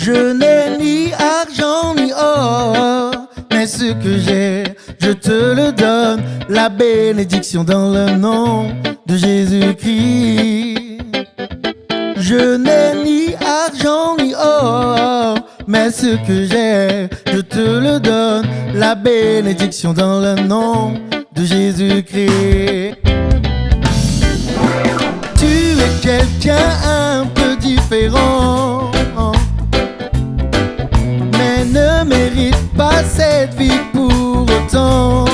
Je n'ai ni argent ni or, mais ce que j'ai, je te le donne. La bénédiction dans le nom de Jésus-Christ. Je n'ai ni argent ni or, mais ce que j'ai, je te le donne. La bénédiction dans le nom de Jésus-Christ. Tu es quelqu'un un peu différent, mais ne mérite pas cette vie pour autant.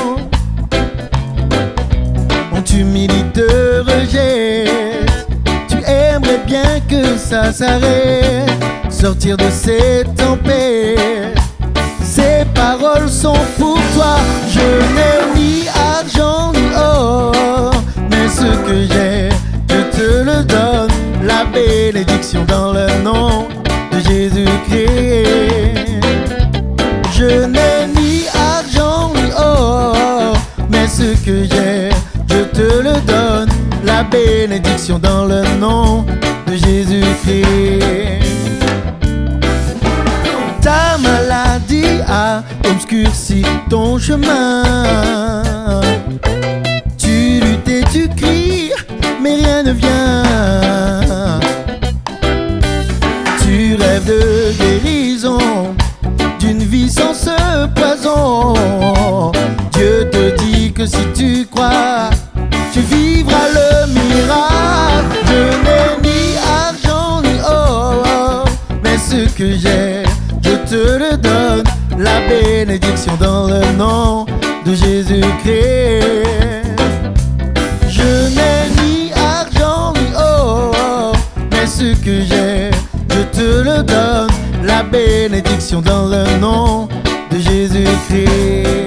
On t'humilie, te rejette. Tu aimerais bien que ça s'arrête, sortir de cette tempête. Ces paroles sont pour toi. Je n'ai ni argent ni or, mais ce que j'ai, je te le donne. La bénédiction dans le nom de Jésus-Christ. Je n'ai ni argent ni or, mais ce que j'ai, je te le donne. La bénédiction dans le nom de Jésus-Christ. Ta maladie a obscurci ton chemin. Tu luttes et tu cries, mais rien ne vient. Tu rêves de guérison, d'une vie sans ce poison. Dieu te dit que si tu crois, tu vivras le miracle. Je n'ai ni argent ni or, mais ce que j'ai, je te le donne. La bénédiction dans le nom de Jésus-Christ. Je n'ai ni argent ni or, mais ce que j'ai, je te le donne. La bénédiction dans le nom de Jésus-Christ.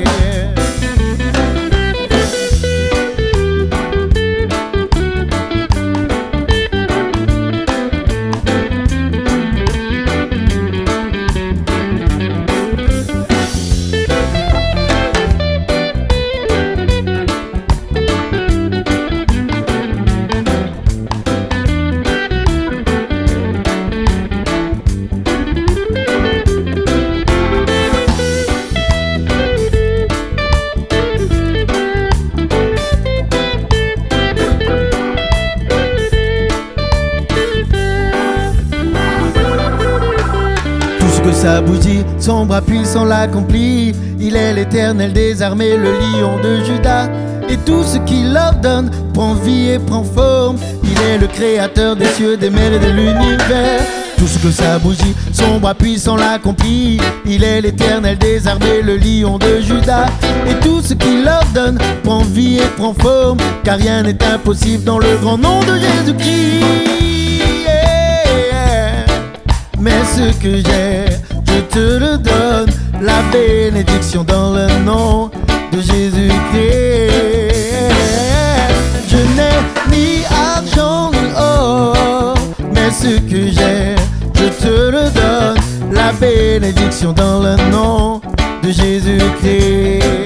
Que sa bougie, son bras puissant l'accomplit. Il est l'éternel des armées, le lion de Juda. Et tout ce qu'il ordonne prend vie et prend forme. Il est le créateur des cieux, des mers et de l'univers. Tout ce que sa bougie, son bras puissant l'accomplit. Il est l'éternel des armées, le lion de Juda. Et tout ce qu'il ordonne prend vie et prend forme. Car rien n'est impossible dans le grand nom de Jésus-Christ. Mais ce que j'ai, je te le donne. La bénédiction dans le nom de Jésus-Christ. Je n'ai ni argent ni or, mais ce que j'ai, je te le donne. La bénédiction dans le nom de Jésus-Christ.